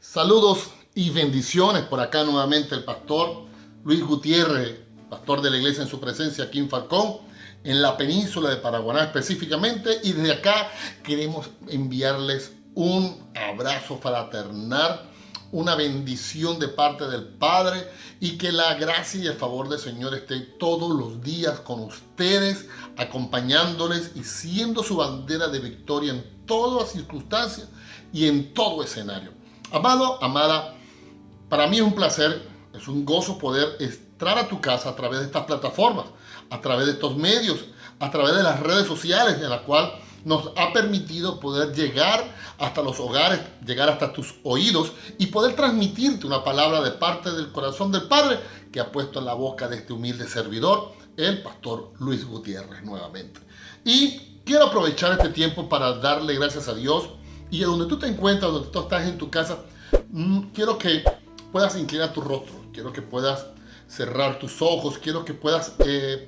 Saludos y bendiciones. Por acá nuevamente el pastor Luis Gutiérrez, pastor de la iglesia en su presencia aquí en Falcón, en la península de Paraguaná específicamente. Y desde acá queremos enviarles un abrazo fraternal, una bendición de parte del Padre, y que la gracia y el favor del Señor esté todos los días con ustedes, acompañándoles y siendo su bandera de victoria en todas las circunstancias y en todo escenario. Amado, amada, para mí es un placer, es un gozo poder entrar a tu casa a través de estas plataformas, a través de estos medios, a través de las redes sociales, en la cual nos ha permitido poder llegar hasta los hogares, llegar hasta tus oídos y poder transmitirte una palabra de parte del corazón del Padre que ha puesto en la boca de este humilde servidor, el pastor Luis Gutiérrez, nuevamente. Y quiero aprovechar este tiempo para darle gracias a Dios. Y donde tú te encuentras, donde tú estás en tu casa, quiero que puedas inclinar tu rostro, quiero que puedas cerrar tus ojos, quiero que puedas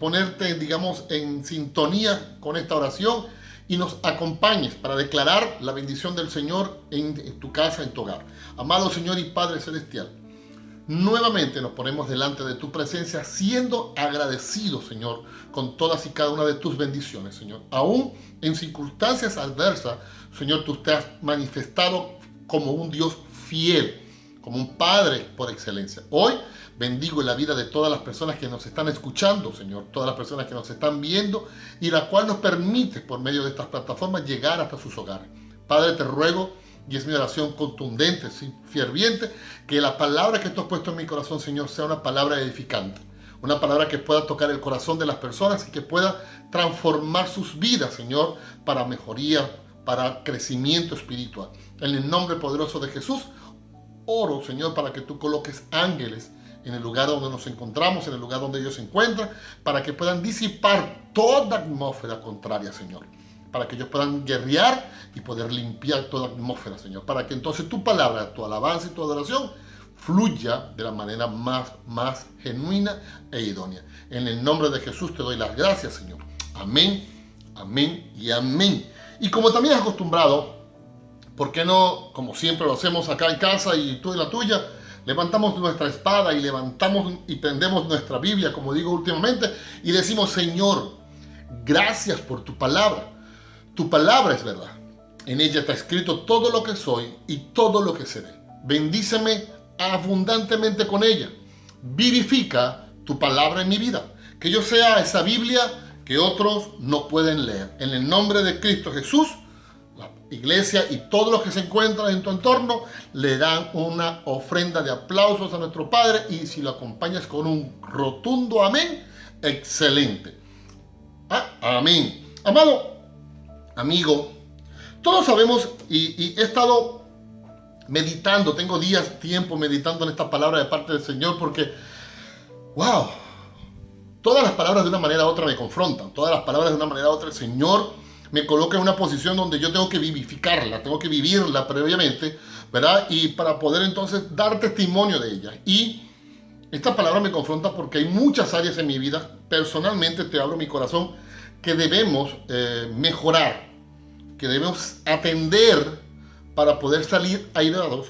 ponerte, digamos, en sintonía con esta oración y nos acompañes para declarar la bendición del Señor en tu casa, en tu hogar. Amado Señor y Padre Celestial, nuevamente nos ponemos delante de tu presencia siendo agradecidos, Señor, con todas y cada una de tus bendiciones, Señor. Aún en circunstancias adversas, Señor, tú te has manifestado como un Dios fiel, como un Padre por excelencia. Hoy bendigo la vida de todas las personas que nos están escuchando, Señor, todas las personas que nos están viendo y la cual nos permite, por medio de estas plataformas, llegar hasta sus hogares. Padre, te ruego, y es mi oración contundente, ferviente, que la palabra que tú has puesto en mi corazón, Señor, sea una palabra edificante, una palabra que pueda tocar el corazón de las personas y que pueda transformar sus vidas, Señor, para mejoría, para crecimiento espiritual. En el nombre poderoso de Jesús, oro, Señor, para que tú coloques ángeles en el lugar donde nos encontramos, en el lugar donde ellos se encuentran, para que puedan disipar toda atmósfera contraria, Señor. Para que ellos puedan guerrear y poder limpiar toda atmósfera, Señor. Para que entonces tu palabra, tu alabanza y tu adoración fluya de la manera más genuina e idónea. En el nombre de Jesús te doy las gracias, Señor. Amén, amén y amén. Y como también has acostumbrado, ¿por qué no, como siempre lo hacemos acá en casa y tú en la tuya, levantamos nuestra espada y levantamos y prendemos nuestra Biblia, como digo últimamente, y decimos, Señor, gracias por tu palabra. Tu palabra es verdad. En ella está escrito todo lo que soy y todo lo que seré. Bendíceme abundantemente con ella. Vivifica tu palabra en mi vida. Que yo sea esa Biblia que otros no pueden leer. En el nombre de Cristo Jesús, la iglesia y todos los que se encuentran en tu entorno le dan una ofrenda de aplausos a nuestro Padre, y si lo acompañas con un rotundo amén, excelente. Amén. Amado amigo, todos sabemos y he estado meditando, tengo tiempo meditando en esta palabra de parte del Señor, porque, wow, todas las palabras de una manera u otra me confrontan, todas las palabras de una manera u otra el Señor me coloca en una posición donde yo tengo que vivificarla, tengo que vivirla previamente, ¿verdad? Y para poder entonces dar testimonio de ella. Y esta palabra me confronta porque hay muchas áreas en mi vida, personalmente te abro mi corazón, que debemos mejorar, que debemos atender para poder salir airados,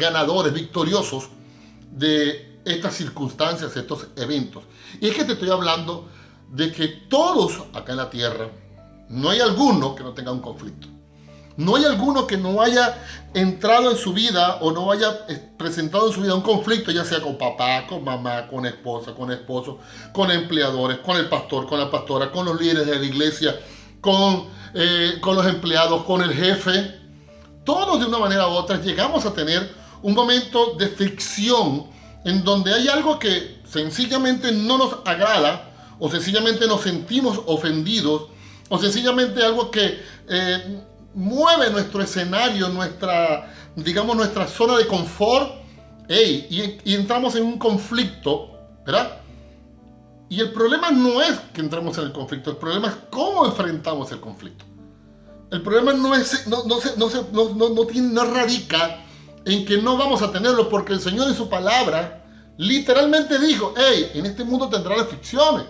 ganadores, victoriosos de estas circunstancias, estos eventos. Y es que te estoy hablando de que todos acá en la tierra, no hay alguno que no tenga un conflicto. No hay alguno que no haya entrado en su vida o no haya presentado en su vida un conflicto, ya sea con papá, con mamá, con esposa, con esposo, con empleadores, con el pastor, con la pastora, con los líderes de la iglesia, con los empleados, con el jefe. Todos de una manera u otra llegamos a tener un momento de fricción en donde hay algo que sencillamente no nos agrada, o sencillamente nos sentimos ofendidos, o sencillamente algo que mueve nuestro escenario, nuestra zona de confort, y entramos en un conflicto, ¿verdad? Y el problema no es que entremos en el conflicto, el problema es cómo enfrentamos el conflicto. El problema no radica en que no vamos a tenerlo, porque el Señor en su palabra literalmente dijo, en este mundo tendrán aflicciones,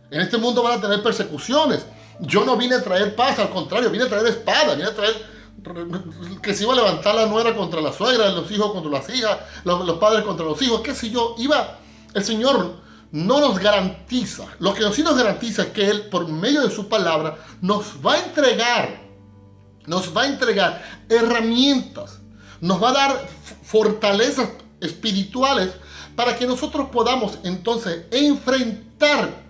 en este mundo van a tener persecuciones. Yo no vine a traer paz, al contrario, vine a traer espada, vine a traer que se iba a levantar la nuera contra la suegra, los hijos contra las hijas, los padres contra los hijos, qué sé yo. El Señor no nos garantiza. Lo que sí nos garantiza es que Él, por medio de su palabra, nos va a entregar herramientas, nos va a dar fortalezas espirituales para que nosotros podamos entonces enfrentar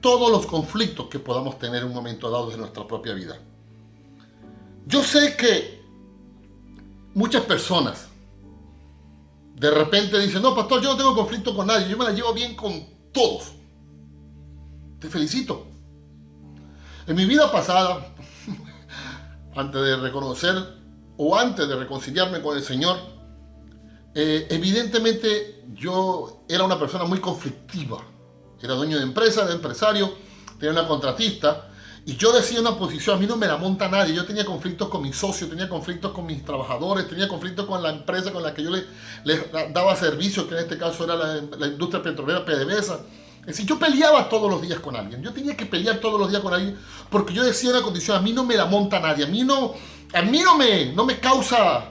todos los conflictos que podamos tener en un momento dado de nuestra propia vida. Yo sé que muchas personas de repente dicen: no, pastor, yo no tengo conflicto con nadie, yo me la llevo bien con todos. Te felicito. En mi vida pasada, antes de reconciliarme con el Señor, evidentemente yo era una persona muy conflictiva. Era dueño de empresa, de empresario, tenía una contratista, y yo decía una posición: a mí no me la monta nadie. Yo tenía conflictos con mis socios, tenía conflictos con mis trabajadores, tenía conflictos con la empresa con la que yo les daba servicio, que en este caso era la industria petrolera PDVSA. Es decir, yo peleaba todos los días con alguien. Yo tenía que pelear todos los días con alguien porque yo decía una condición: a mí no me la monta nadie. A mí no me causa...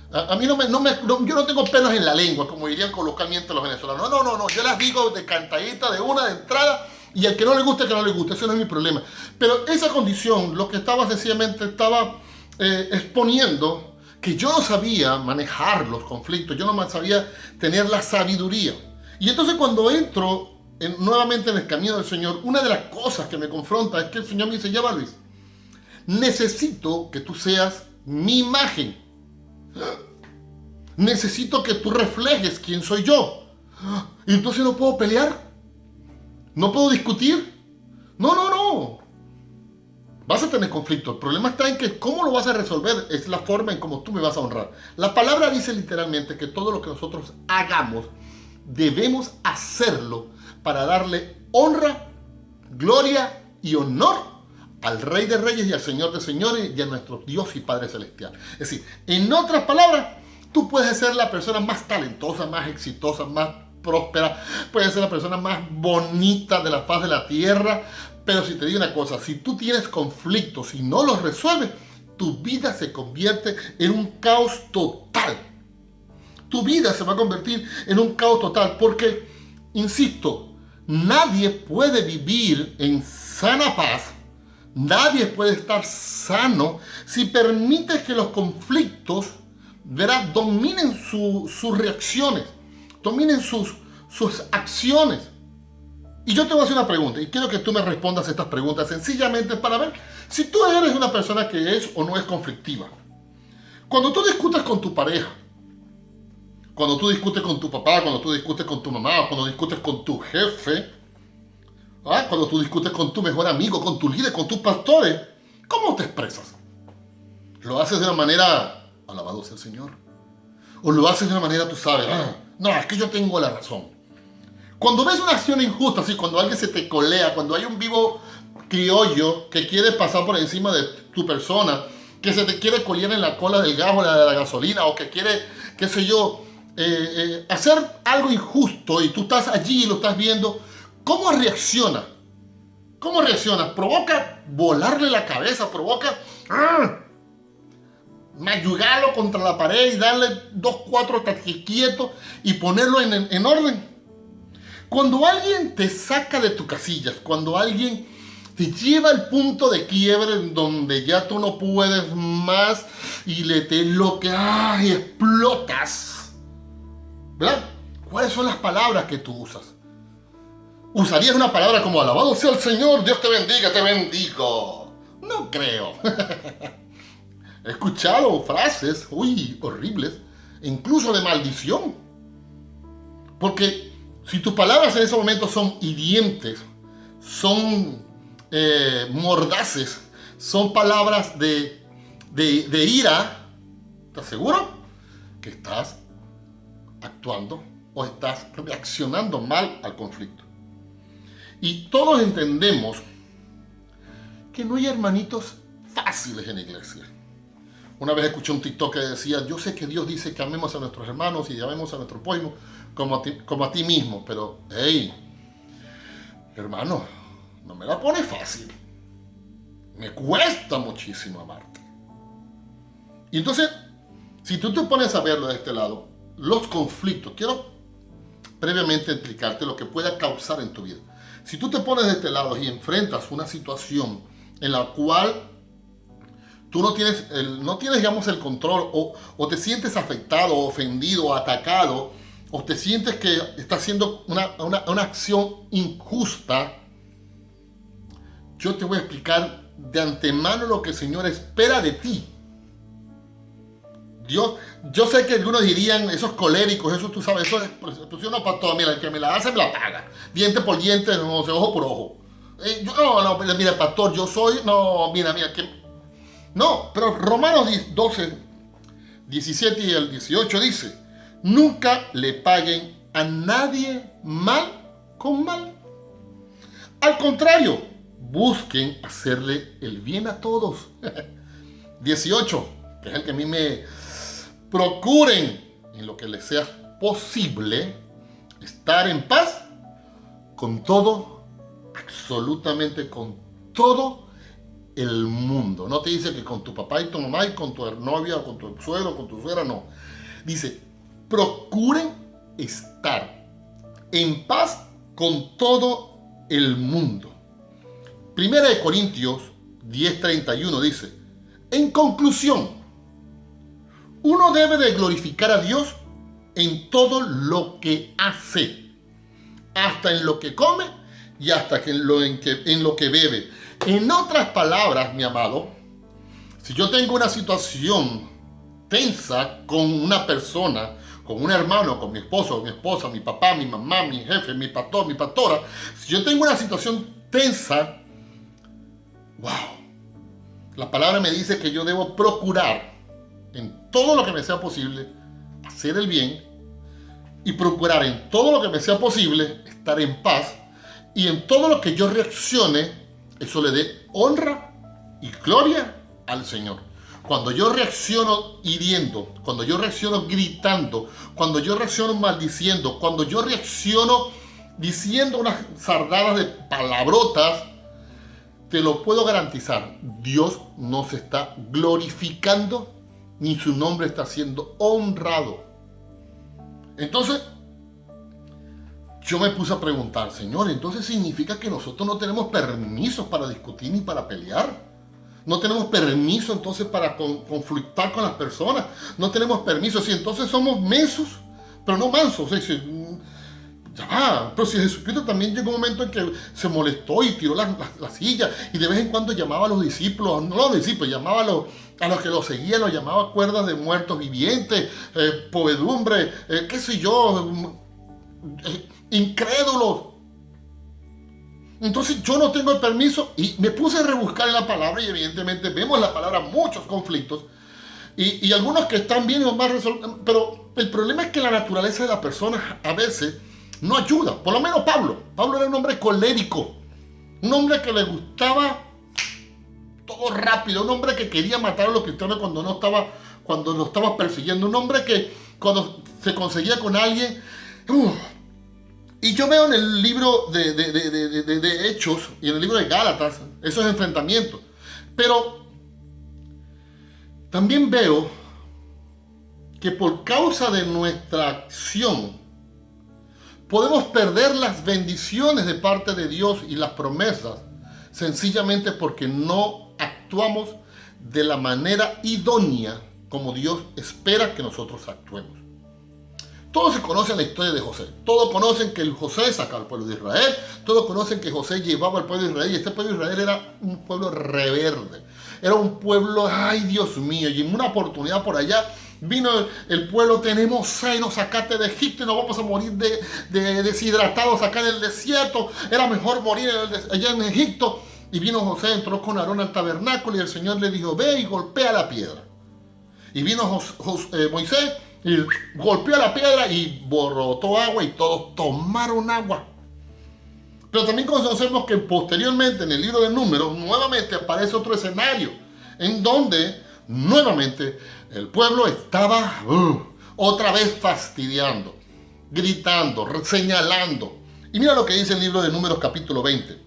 yo no tengo pelos en la lengua, como dirían coloquialmente los venezolanos. No, yo las digo de cantadita, de una, de entrada, y al que no le guste, que no le guste. Ese no es mi problema. Pero esa condición, lo que sencillamente estaba exponiendo, que yo no sabía manejar los conflictos, yo no sabía tener la sabiduría. Y entonces cuando entro nuevamente en el camino del Señor, una de las cosas que me confronta es que el Señor me dice: ya va, Luis, necesito que tú seas mi imagen. Necesito que tú reflejes quién soy yo. Y entonces no puedo pelear, no puedo discutir. No. Vas a tener conflicto. El problema está en que cómo lo vas a resolver es la forma en cómo tú me vas a honrar. La palabra dice literalmente que todo lo que nosotros hagamos debemos hacerlo para darle honra, gloria y honor al Rey de Reyes y al Señor de Señores y a nuestro Dios y Padre Celestial. Es decir, en otras palabras, tú puedes ser la persona más talentosa, más exitosa, más próspera, puedes ser la persona más bonita de la faz de la tierra, pero si te digo una cosa: si tú tienes conflictos y no los resuelves, tu vida se convierte en un caos total. Tu vida se va a convertir en un caos total porque, insisto, nadie puede vivir en sana paz, nadie puede estar sano si permites que los conflictos, ¿verdad?, dominen sus reacciones, dominen sus acciones. Y yo te voy a hacer una pregunta, y quiero que tú me respondas estas preguntas sencillamente para ver si tú eres una persona que es o no es conflictiva. Cuando tú discutes con tu pareja, cuando tú discutes con tu papá, cuando tú discutes con tu mamá, cuando discutes con tu jefe, cuando tú discutes con tu mejor amigo, con tu líder, con tus pastores, ¿cómo te expresas? ¿Lo haces de una manera: alabado sea el Señor? ¿O lo haces de una manera, tú sabes, no, es que yo tengo la razón? Cuando ves una acción injusta, así, cuando alguien se te colea, cuando hay un vivo criollo que quiere pasar por encima de tu persona, que se te quiere colear en la cola del gas o de la gasolina, o que quiere, qué sé yo, hacer algo injusto y tú estás allí y lo estás viendo, ¿cómo reacciona? ¿Cómo reaccionas? ¿Provoca volarle la cabeza? ¿Provoca mayugarlo contra la pared y darle 2, 4 taquiquietos y ponerlo en orden? Cuando alguien te saca de tus casillas, cuando alguien te lleva al punto de quiebre en donde ya tú no puedes más y explotas, ¿verdad? ¿Cuáles son las palabras que tú usas? ¿Usarías una palabra como: alabado sea el Señor, Dios te bendiga, te bendigo? No creo. He escuchado frases, horribles, incluso de maldición. Porque si tus palabras en ese momento son hirientes, son mordaces, son palabras de ira, ¿estás seguro que estás actuando o estás reaccionando mal al conflicto? Y todos entendemos que no hay hermanitos fáciles en la iglesia. Una vez escuché un TikTok que decía: yo sé que Dios dice que amemos a nuestros hermanos y amemos a nuestro prójimo como a ti mismo, pero, hey, hermano, no me la pone fácil. Me cuesta muchísimo amarte. Y entonces, si tú te pones a verlo de este lado, los conflictos, quiero previamente explicarte lo que pueda causar en tu vida. Si tú te pones de este lado y enfrentas una situación en la cual tú no tienes, digamos, el control o te sientes afectado, ofendido, atacado, o te sientes que estás haciendo una acción injusta, yo te voy a explicar de antemano lo que el Señor espera de ti. Dios, yo sé que algunos dirían, esos coléricos, eso tú sabes, eso es expresión no para todo. Mira, el que me la hace me la paga. Diente por diente, no sé, ojo por ojo. Mira, pastor, yo soy, que... No, pero Romanos 12, 17 y el 18 dice, nunca le paguen a nadie mal con mal. Al contrario, busquen hacerle el bien a todos. 18, que es el que a mí me... Procuren, en lo que les sea posible, estar en paz con todo, absolutamente con todo el mundo. No te dice que con tu papá y tu mamá y con tu novia o con tu suegro o con tu suegra, no. Dice, procuren estar en paz con todo el mundo. Primera de Corintios 10:31 dice, en conclusión, uno debe de glorificar a Dios en todo lo que hace, hasta en lo que come y hasta en lo que bebe. En otras palabras, mi amado, si yo tengo una situación tensa con una persona, con un hermano, con mi esposo, mi esposa, mi papá, mi mamá, mi jefe, mi pastor, mi pastora, si yo tengo una situación tensa, wow, la palabra me dice que yo debo procurar en todo lo que me sea posible hacer el bien y procurar en todo lo que me sea posible estar en paz, y en todo lo que yo reaccione, eso le dé honra y gloria al Señor. Cuando yo reacciono hiriendo, cuando yo reacciono gritando, cuando yo reacciono maldiciendo, cuando yo reacciono diciendo unas sardadas de palabrotas, te lo puedo garantizar, Dios no se está glorificando ni su nombre está siendo honrado. Entonces, yo me puse a preguntar, Señor, ¿entonces significa que nosotros no tenemos permisos para discutir ni para pelear? No tenemos permiso entonces para conflictar con las personas. No tenemos permiso, si entonces somos mensos, pero no mansos. Pero si Jesucristo también llegó un momento en que se molestó y tiró la silla, y de vez en cuando llamaba a los discípulos, no a los discípulos, llamaba a los que lo seguían, los llamaba cuerdas de muertos vivientes, podredumbre, qué sé yo, incrédulos. Entonces yo no tengo el permiso, y me puse a rebuscar en la palabra, y evidentemente vemos en la palabra muchos conflictos, y algunos que están bien o mal resueltos, pero el problema es que la naturaleza de la persona a veces no ayuda. Por lo menos Pablo era un hombre colérico, un hombre que le gustaba todo rápido, un hombre que quería matar a los cristianos cuando lo estaba persiguiendo, un hombre que cuando se conseguía con alguien, y yo veo en el libro de Hechos y en el libro de Gálatas esos enfrentamientos, pero también veo que por causa de nuestra acción podemos perder las bendiciones de parte de Dios y las promesas, sencillamente porque no actuamos de la manera idónea como Dios espera que nosotros actuemos. Todos se conocen la historia de José. Todos conocen que José sacó al pueblo de Israel. Todos conocen que José llevaba al pueblo de Israel. Y este pueblo de Israel era un pueblo rebelde. Era un pueblo, ay Dios mío. Y en una oportunidad por allá vino el pueblo, tenemos sed, nos sacaste de Egipto y nos vamos a morir de deshidratados acá en el desierto. Era mejor morir allá en Egipto. Y vino José, entró con Aarón al tabernáculo y el Señor le dijo, ve y golpea la piedra. Y vino Moisés y golpeó la piedra y brotó agua y todos tomaron agua. Pero también conocemos que posteriormente en el libro de Números nuevamente aparece otro escenario en donde nuevamente el pueblo estaba otra vez fastidiando, gritando, señalando. Y mira lo que dice el libro de Números capítulo 20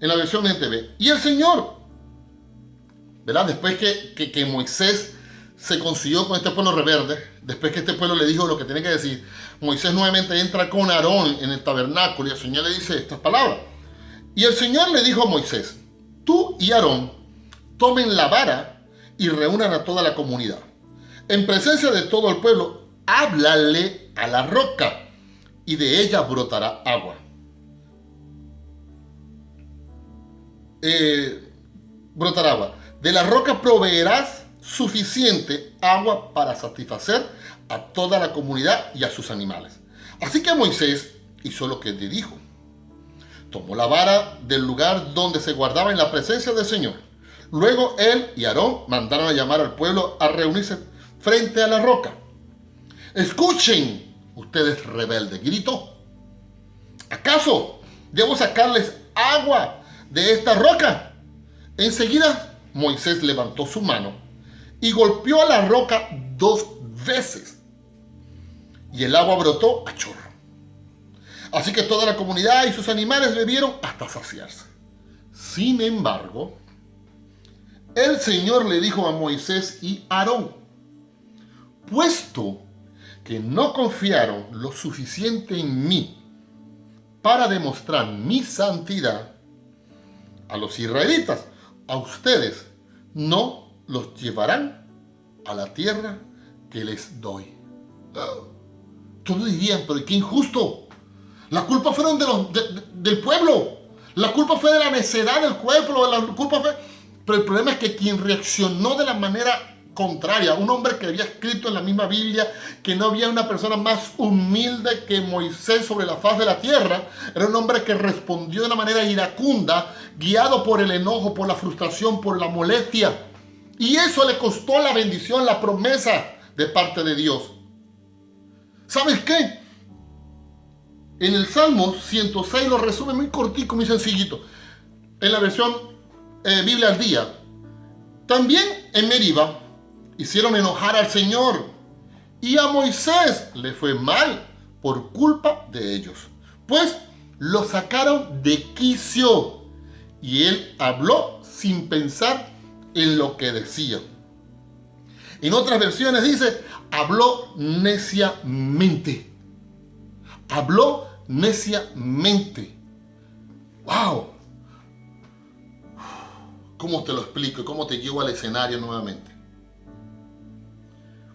en la versión NTV. Y el Señor ¿verdad? Después que Moisés se consiguió con este pueblo rebelde, después que este pueblo le dijo lo que tenía que decir, Moisés nuevamente entra con Aarón en el tabernáculo y el Señor le dice estas palabras. Y el Señor le dijo a Moisés, tú y Aarón tomen la vara y reúnan a toda la comunidad. En presencia de todo el pueblo, háblale a la roca y de ella brotará agua. Brotará agua. De la roca proveerás suficiente agua para satisfacer a toda la comunidad y a sus animales. Así que Moisés hizo lo que le dijo. Tomó la vara del lugar donde se guardaba en la presencia del Señor. Luego él y Aarón mandaron a llamar al pueblo a reunirse frente a la roca. Escuchen, ustedes rebeldes, gritó. ¿Acaso debo sacarles agua de esta roca? Enseguida Moisés levantó su mano y golpeó a la roca 2 veces. Y el agua brotó a chorro. Así que toda la comunidad y sus animales bebieron hasta saciarse. Sin embargo, el Señor le dijo a Moisés y Aarón, puesto que no confiaron lo suficiente en mí para demostrar mi santidad a los israelitas, a ustedes no los llevarán a la tierra que les doy. Todos dirían, pero qué injusto. La culpa fueron del pueblo. La culpa fue de la necedad del pueblo. La culpa fue... Pero el problema es que quien reaccionó de la manera contraria, un hombre que había escrito en la misma Biblia que no había una persona más humilde que Moisés sobre la faz de la tierra, era un hombre que respondió de una manera iracunda, guiado por el enojo, por la frustración, por la molestia. Y eso le costó la bendición, la promesa de parte de Dios. ¿Sabes qué? En el Salmo 106 lo resume muy cortico, muy sencillito. En la versión Biblia al día. También en Meriba hicieron enojar al Señor. Y a Moisés le fue mal por culpa de ellos. Pues lo sacaron de quicio. Y él habló sin pensar en lo que decía. En otras versiones dice, habló neciamente. Habló neciamente. ¡Wow! ¿Cómo te lo explico? ¿Cómo te llevo al escenario nuevamente?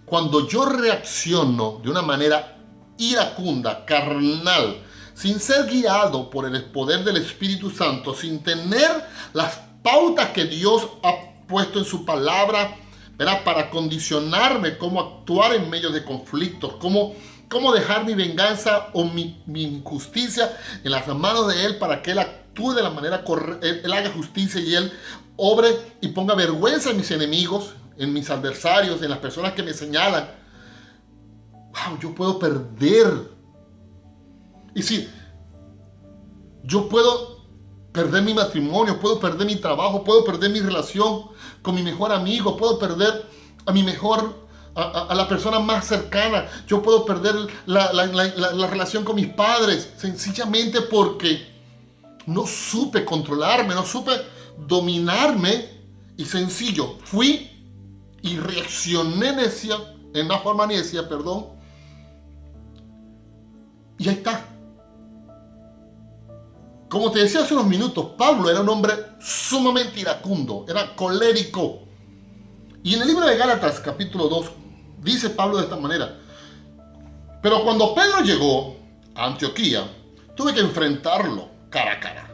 Cuando yo reacciono de una manera iracunda, carnal, sin ser guiado por el poder del Espíritu Santo, sin tener las pautas que Dios ha puesto en su palabra, ¿verdad? Para condicionarme cómo actuar en medio de conflictos, cómo dejar mi venganza o mi injusticia en las manos de Él para que Él actúe de la manera correcta, Él haga justicia y Él obre y ponga vergüenza en mis enemigos, en mis adversarios, en las personas que me señalan. Wow, yo puedo perder. Y sí, yo puedo perder mi matrimonio, puedo perder mi trabajo, puedo perder mi relación con mi mejor amigo, puedo perder a mi mejor... A la persona más cercana. Yo puedo perder la relación con mis padres sencillamente porque no supe controlarme, no supe dominarme y sencillo, fui y reaccioné en una forma necia, y ahí está. Como te decía hace unos minutos, Pablo era un hombre sumamente iracundo, era colérico. Y en el libro de Gálatas, capítulo 2, dice Pablo de esta manera: pero cuando Pedro llegó a Antioquía, tuve que enfrentarlo cara a cara,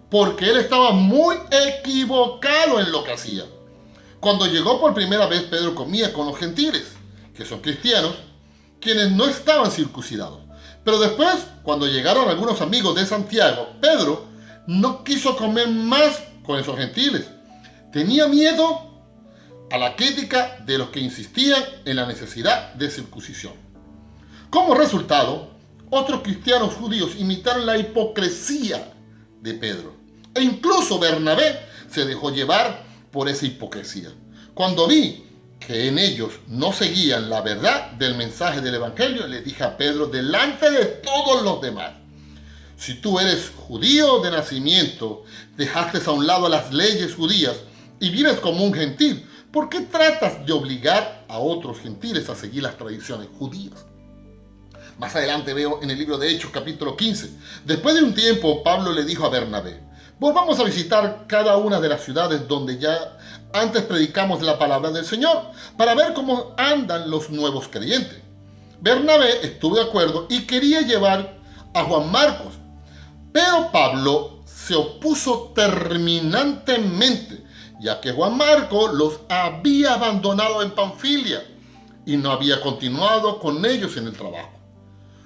porque él estaba muy equivocado en lo que hacía. Cuando llegó por primera vez, Pedro comía con los gentiles, que son cristianos, quienes no estaban circuncidados. Pero después, cuando llegaron algunos amigos de Santiago, Pedro no quiso comer más con esos gentiles. Tenía miedo a la crítica de los que insistían en la necesidad de circuncisión. Como resultado, otros cristianos judíos imitaron la hipocresía de Pedro. E incluso Bernabé se dejó llevar por esa hipocresía. Cuando vi que en ellos no seguían la verdad del mensaje del Evangelio, le dije a Pedro delante de todos los demás: si tú eres judío de nacimiento, dejaste a un lado las leyes judías y vives como un gentil, ¿por qué tratas de obligar a otros gentiles a seguir las tradiciones judías? Más adelante veo en el libro de Hechos, capítulo 15. Después de un tiempo, Pablo le dijo a Bernabé: volvamos a visitar cada una de las ciudades donde ya antes predicamos la palabra del Señor, para ver cómo andan los nuevos creyentes. Bernabé estuvo de acuerdo y quería llevar a Juan Marcos, pero Pablo se opuso terminantemente, ya que Juan Marcos los había abandonado en Panfilia y no había continuado con ellos en el trabajo.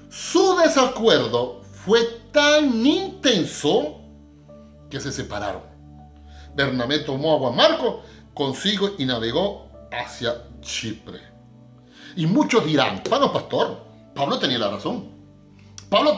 Su desacuerdo fue tan intenso que se separaron. Bernabé tomó a Juan Marcos consigo y navegó hacia Chipre. Y muchos dirán: bueno, pastor, Pablo tenía la razón. Pablo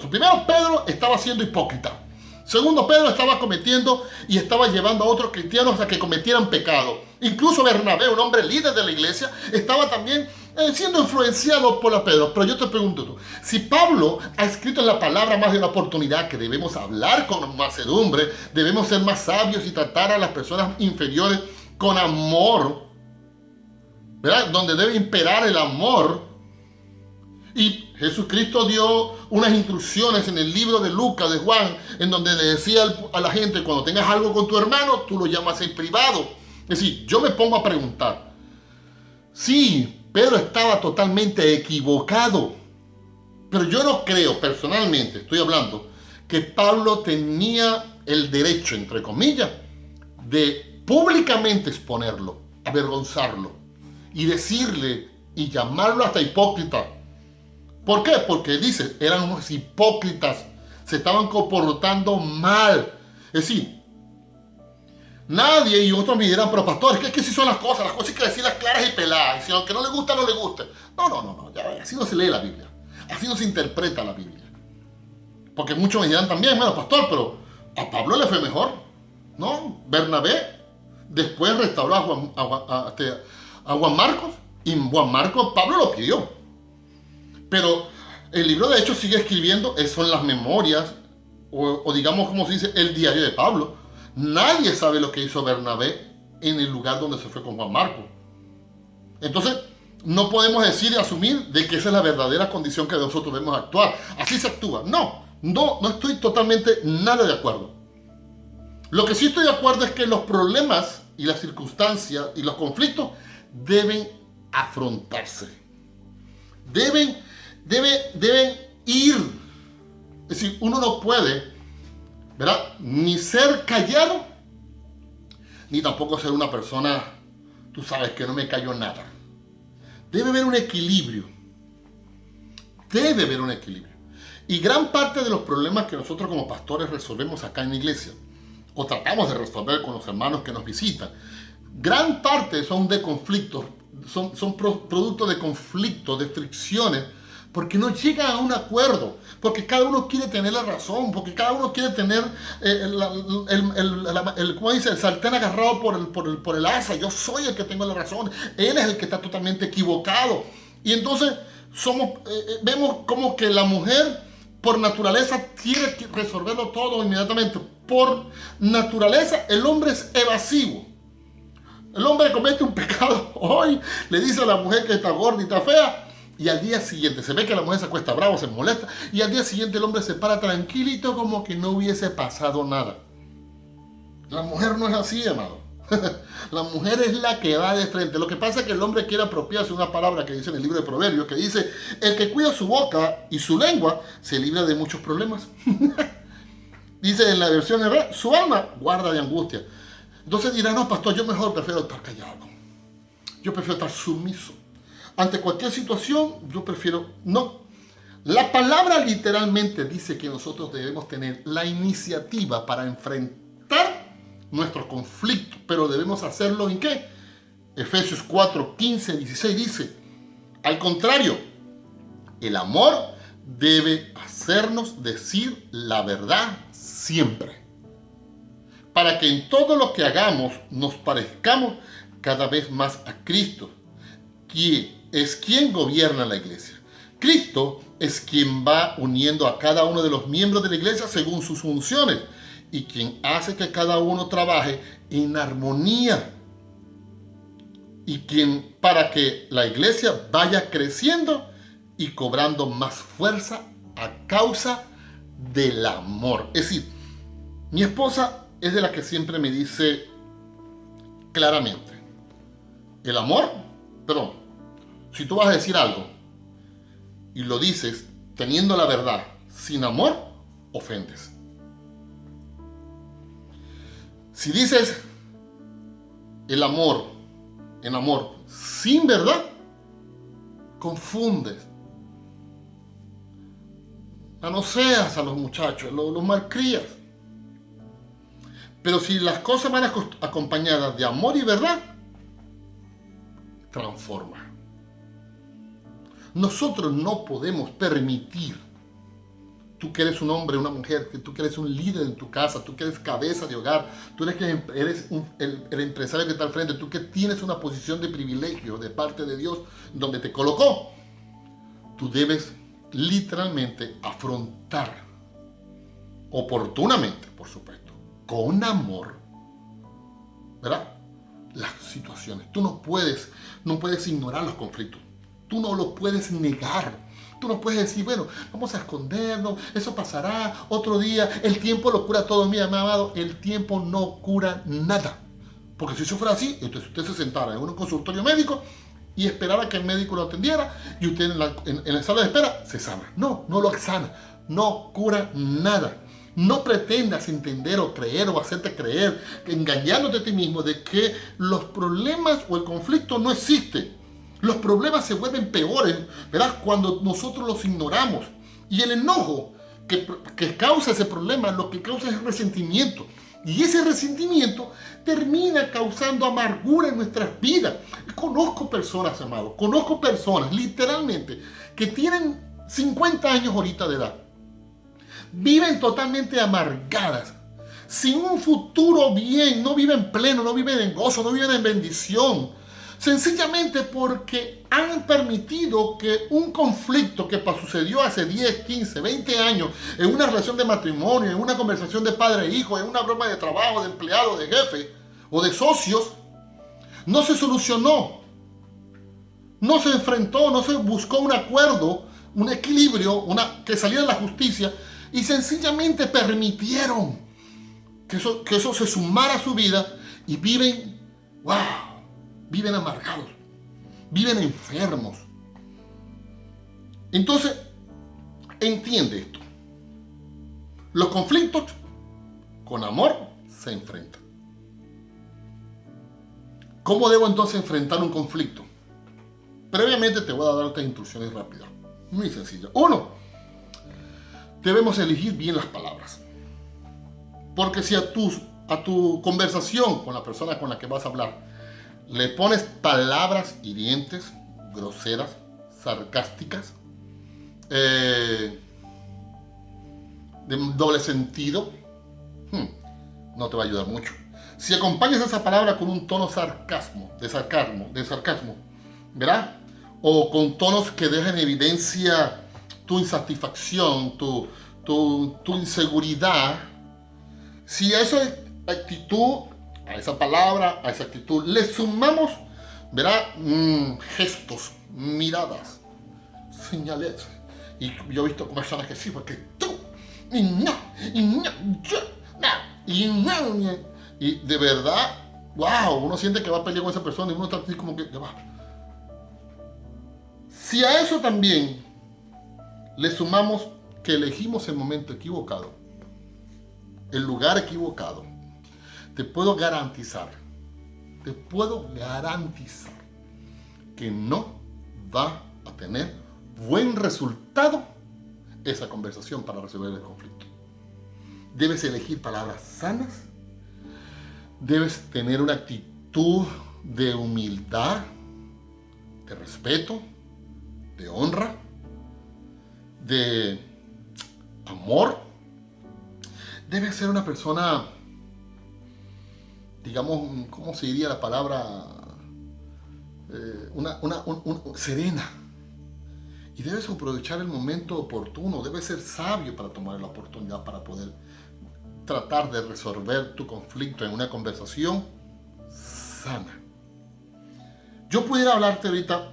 primero, Pedro estaba siendo hipócrita. Segundo, Pedro estaba cometiendo y estaba llevando a otros cristianos a que cometieran pecado. Incluso Bernabé, un hombre líder de la iglesia, estaba también siendo influenciado por la Pedro. Pero yo te pregunto tú, si Pablo ha escrito en la palabra más de una oportunidad que debemos hablar con mansedumbre, debemos ser más sabios y tratar a las personas inferiores con amor, ¿verdad? Donde debe imperar el amor. Y Jesucristo dio unas instrucciones en el libro de Lucas, de Juan, en donde le decía a la gente: cuando tengas algo con tu hermano, tú lo llamas en privado. Es decir, yo me pongo a preguntar, sí, Pedro estaba totalmente equivocado, pero yo no creo, personalmente, estoy hablando, que Pablo tenía el derecho, entre comillas, de públicamente exponerlo, avergonzarlo y decirle y llamarlo hasta hipócrita. ¿Por qué? Porque dice, eran unos hipócritas, se estaban comportando mal. Es decir, nadie, y otros me dirán: pero pastor, es que así son las cosas hay que decirlas claras y peladas, y si aunque no le gusta, no le gusta. No, ya, así no se lee la Biblia, así no se interpreta la Biblia. Porque muchos me dirán también: bueno, pastor, pero a Pablo le fue mejor, ¿no? Bernabé después restauró a Juan Marcos, y Juan Marcos, Pablo lo pidió. Pero el libro de Hechos sigue escribiendo, son las memorias, o digamos, como se dice, el diario de Pablo. Nadie sabe lo que hizo Bernabé en el lugar donde se fue con Juan Marcos. Entonces, no podemos decir y asumir de que esa es la verdadera condición que nosotros debemos actuar. Así se actúa. No estoy totalmente nada de acuerdo. Lo que sí estoy de acuerdo es que los problemas y las circunstancias y los conflictos deben afrontarse. Deben ir. Es decir, uno no puede, ¿verdad?, ni ser callado, ni tampoco ser una persona, tú sabes, que no me cayó nada. Debe haber un equilibrio. Debe haber un equilibrio. Y gran parte de los problemas que nosotros como pastores resolvemos acá en la iglesia, o tratamos de resolver con los hermanos que nos visitan, gran parte son de conflictos, son producto de conflictos, de fricciones, porque no llegan a un acuerdo, porque cada uno quiere tener la razón, porque cada uno quiere tener ¿cómo dice?, el sartén agarrado por el asa. Yo soy el que tengo la razón, él es el que está totalmente equivocado. Y entonces vemos como que la mujer por naturaleza quiere resolverlo todo inmediatamente. Por naturaleza el hombre es evasivo. El hombre comete un pecado hoy, le dice a la mujer que está gorda y está fea, y al día siguiente se ve que la mujer se acuesta bravo, se molesta, y al día siguiente el hombre se para tranquilito como que no hubiese pasado nada. La mujer no es así, amado. La mujer es la que va de frente. Lo que pasa es que el hombre quiere apropiarse de una palabra que dice en el libro de Proverbios, que dice: el que cuida su boca y su lengua se libra de muchos problemas. Dice en la versión hebrea: su alma guarda de angustia. Entonces dirán: no, pastor, yo mejor prefiero estar callado. Yo prefiero estar sumiso. Ante cualquier situación, yo prefiero no. La palabra literalmente dice que nosotros debemos tener la iniciativa para enfrentar nuestros conflictos, pero debemos hacerlo ¿en qué? Efesios 4, 15, 16 dice: al contrario, el amor debe hacernos decir la verdad siempre, para que en todo lo que hagamos nos parezcamos cada vez más a Cristo, quien es quien gobierna la iglesia. Cristo es quien va uniendo a cada uno de los miembros de la iglesia según sus funciones y quien hace que cada uno trabaje en armonía y quien para que la iglesia vaya creciendo y cobrando más fuerza a causa del amor. Es decir, mi esposa es de la que siempre me dice claramente, el amor, perdón, si tú vas a decir algo y lo dices teniendo la verdad sin amor, ofendes. Si dices el amor en amor sin verdad, confundes. Manoseas a los muchachos, los malcrías. Pero si las cosas van acompañadas de amor y verdad, transforma. Nosotros no podemos permitir, tú que eres un hombre, una mujer, que tú que eres un líder en tu casa, tú que eres cabeza de hogar, tú eres el empresario que está al frente, tú que tienes una posición de privilegio de parte de Dios donde te colocó, tú debes literalmente afrontar oportunamente, por supuesto, con amor, ¿verdad?, las situaciones. Tú no puedes ignorar los conflictos. Tú no los puedes negar. Tú no puedes decir, bueno, vamos a escondernos, eso pasará otro día, el tiempo lo cura todo. Mira, mi amado, el tiempo no cura nada. Porque si eso fuera así, entonces usted se sentara en un consultorio médico y esperara que el médico lo atendiera y usted en la sala de espera se sana. No lo sana. No cura nada. No pretendas entender o creer o hacerte creer, engañándote a ti mismo de que los problemas o el conflicto no existen. Los problemas se vuelven peores, ¿verdad?, cuando nosotros los ignoramos. Y el enojo que causa ese problema, lo que causa es resentimiento. Y ese resentimiento termina causando amargura en nuestras vidas. Conozco personas, amados, literalmente, que tienen 50 años ahorita de edad. Viven totalmente amargadas, sin un futuro bien, no viven pleno, no viven en gozo, no viven en bendición. Sencillamente porque han permitido que un conflicto que sucedió hace 10, 15, 20 años en una relación de matrimonio, en una conversación de padre e hijo, en una broma de trabajo, de empleado, de jefe o de socios, no se solucionó, no se enfrentó, no se buscó un acuerdo, un equilibrio, que saliera la justicia, y sencillamente permitieron que eso se sumara a su vida y viven amargados, viven enfermos. Entonces, entiende esto. Los conflictos con amor se enfrentan. ¿Cómo debo entonces enfrentar un conflicto? Previamente te voy a dar estas instrucciones rápidas. Muy sencillas. 1. Debemos elegir bien las palabras. Porque si a tu conversación con la persona con la que vas a hablar le pones palabras hirientes, groseras, sarcásticas, de doble sentido, no te va a ayudar mucho. Si acompañas esa palabra con un tono de sarcasmo, ¿verdad?, o con tonos que dejan en evidencia tu insatisfacción, tu inseguridad, si a esa actitud, a esa palabra, a esa actitud, le sumamos, ¿verdad?, gestos, miradas, señales. Y yo he visto personas que sí, porque tú, y de verdad, uno siente que va a pelear con esa persona y uno está así como que, ya va. Si a eso también le sumamos que elegimos el momento equivocado, el lugar equivocado, te puedo garantizar que no va a tener buen resultado esa conversación para resolver el conflicto. Debes elegir palabras sanas, debes tener una actitud de humildad, de respeto, de honra, de amor. Debes ser una persona, digamos, ¿cómo se diría la palabra? Serena. Y debes aprovechar el momento oportuno, debes ser sabio para tomar la oportunidad para poder tratar de resolver tu conflicto en una conversación sana. Yo pudiera hablarte ahorita,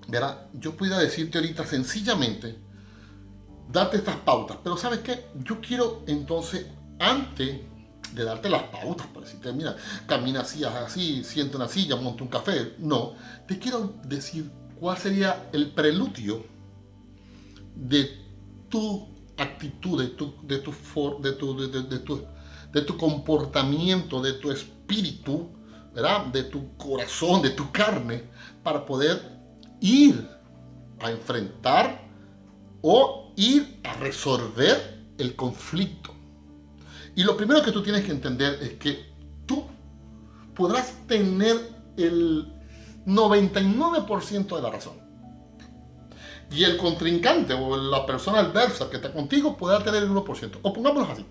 ¿verdad? Yo pudiera decirte ahorita sencillamente, darte estas pautas, pero ¿sabes qué? Yo quiero entonces, antes de darte las pautas, para decirte, mira, camina así, así, siente una silla, monta un café, no, te quiero decir cuál sería el preludio de tu actitud, de tu comportamiento, de tu espíritu, ¿verdad? De tu corazón, de tu carne, para poder ir a enfrentar o ir a resolver el conflicto. Y lo primero que tú tienes que entender es que tú podrás tener el 99% de la razón. Y el contrincante o la persona adversa que está contigo podrá tener el 1%. O pongámoslo así.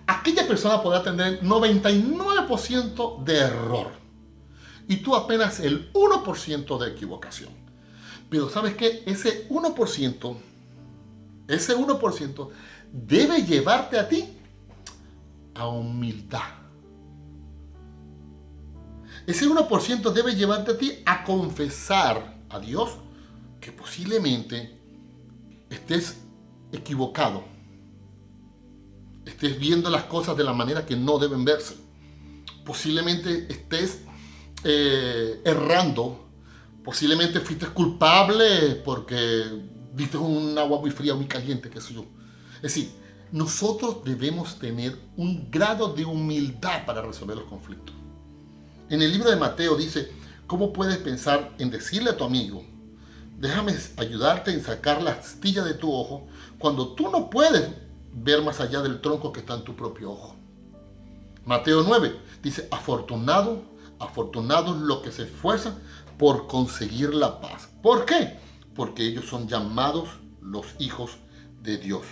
Aquella persona podrá tener 99% de error. Y tú apenas el 1% de equivocación. Pero ¿sabes qué? Ese 1% debe llevarte a ti a humildad. Ese 1% debe llevarte a ti a confesar a Dios que posiblemente estés equivocado, estés viendo las cosas de la manera que no deben verse, posiblemente estés errando, posiblemente fuiste culpable porque diste un agua muy fría, muy caliente, qué sé yo. Es decir, nosotros debemos tener un grado de humildad para resolver los conflictos. En el libro de Mateo dice, ¿cómo puedes pensar en decirle a tu amigo, déjame ayudarte en sacar la astilla de tu ojo, cuando tú no puedes ver más allá del tronco que está en tu propio ojo? Mateo 9 dice, afortunados los que se esfuerzan por conseguir la paz. ¿Por qué? Porque ellos son llamados los hijos de Dios.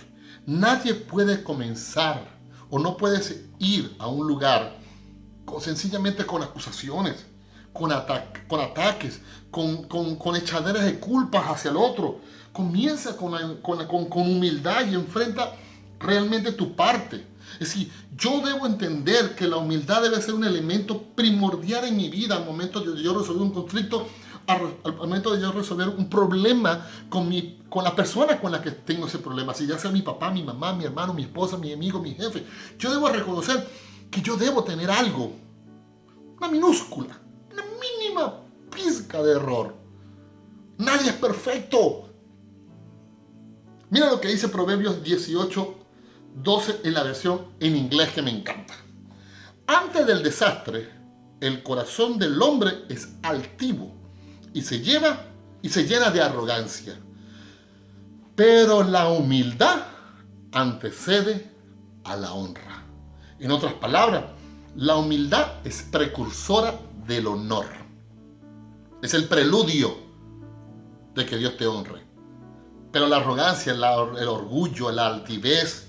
Nadie puede comenzar o no puedes ir a un lugar sencillamente con acusaciones, con ataques, con echaderas de culpas hacia el otro. Comienza con humildad y enfrenta realmente tu parte. Es decir, yo debo entender que la humildad debe ser un elemento primordial en mi vida al momento de yo resolver un conflicto, al momento de yo resolver un problema con la persona con la que tengo ese problema, si ya sea mi papá, mi mamá, mi hermano, mi esposa, mi amigo, mi jefe. Yo debo reconocer que yo debo tener algo, una minúscula, una mínima pizca de error. Nadie es perfecto. Mira lo que dice Proverbios 18:12 en la versión en inglés que me encanta. Antes del desastre, el corazón del hombre es altivo y se llena de arrogancia. Pero la humildad antecede a la honra. En otras palabras, la humildad es precursora del honor. Es el preludio de que Dios te honre. Pero la arrogancia, el orgullo, la altivez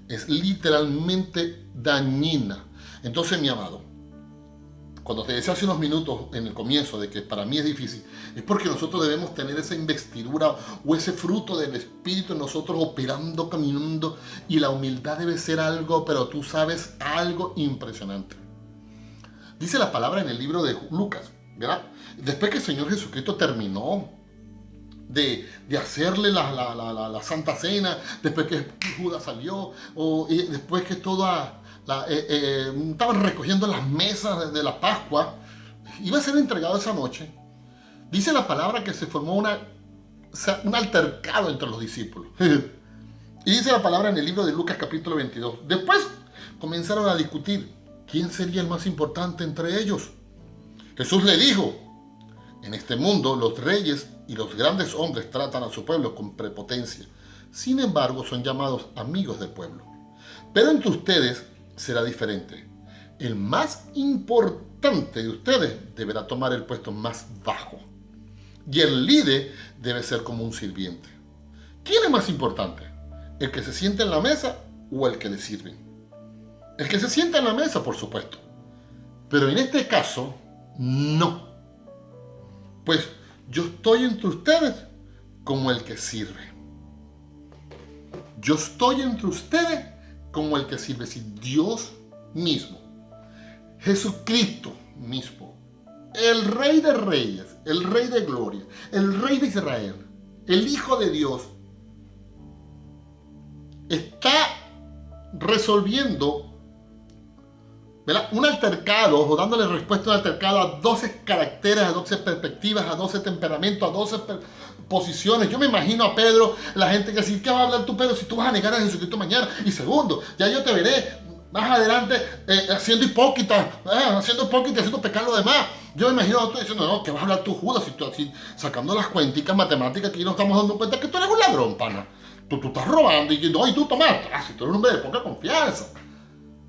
es literalmente dañina. Entonces, mi amado, cuando te decía hace unos minutos en el comienzo de que para mí es difícil, es porque nosotros debemos tener esa investidura o ese fruto del Espíritu en nosotros operando, caminando, y la humildad debe ser algo, pero tú sabes, algo impresionante. Dice la palabra en el libro de Lucas, ¿verdad? Después que el Señor Jesucristo terminó de hacerle la Santa Cena, después que Judas salió, y después que estaban recogiendo las mesas de la Pascua, iba a ser entregado esa noche. Dice la palabra que se formó un altercado entre los discípulos. Y dice la palabra en el libro de Lucas capítulo 22. Después comenzaron a discutir quién sería el más importante entre ellos. Jesús le dijo, en este mundo los reyes y los grandes hombres tratan a su pueblo con prepotencia. Sin embargo, son llamados amigos del pueblo. Pero entre ustedes será diferente. El más importante de ustedes deberá tomar el puesto más bajo. Y el líder debe ser como un sirviente. ¿Quién es más importante? ¿El que se sienta en la mesa o el que le sirven? El que se sienta en la mesa, por supuesto. Pero en este caso, no. Pues yo estoy entre ustedes como el que sirve. Yo estoy entre ustedes como el que sirve. Si Dios mismo, Jesucristo mismo, el Rey de Reyes, el Rey de Gloria, el Rey de Israel, el Hijo de Dios, está resolviendo, ¿verdad?, un altercado, o dándole respuesta a un altercado a 12 caracteres, a 12 perspectivas, a 12 temperamentos, a 12 posiciones. Yo me imagino a Pedro, la gente que dice, ¿qué va a hablar tú, Pedro, si tú vas a negar a Jesucristo mañana? Y segundo, ya yo te veré más adelante siendo hipócrita, haciendo pecar lo demás. Yo me imagino a otro diciendo, no, ¿qué vas a hablar tú, Judas? Si tú así, sacando las cuenticas matemáticas, aquí nos estamos dando cuenta que tú eres un ladrón, pana. Tú estás robando y no, y tú tomas, si tú eres un hombre de poca confianza.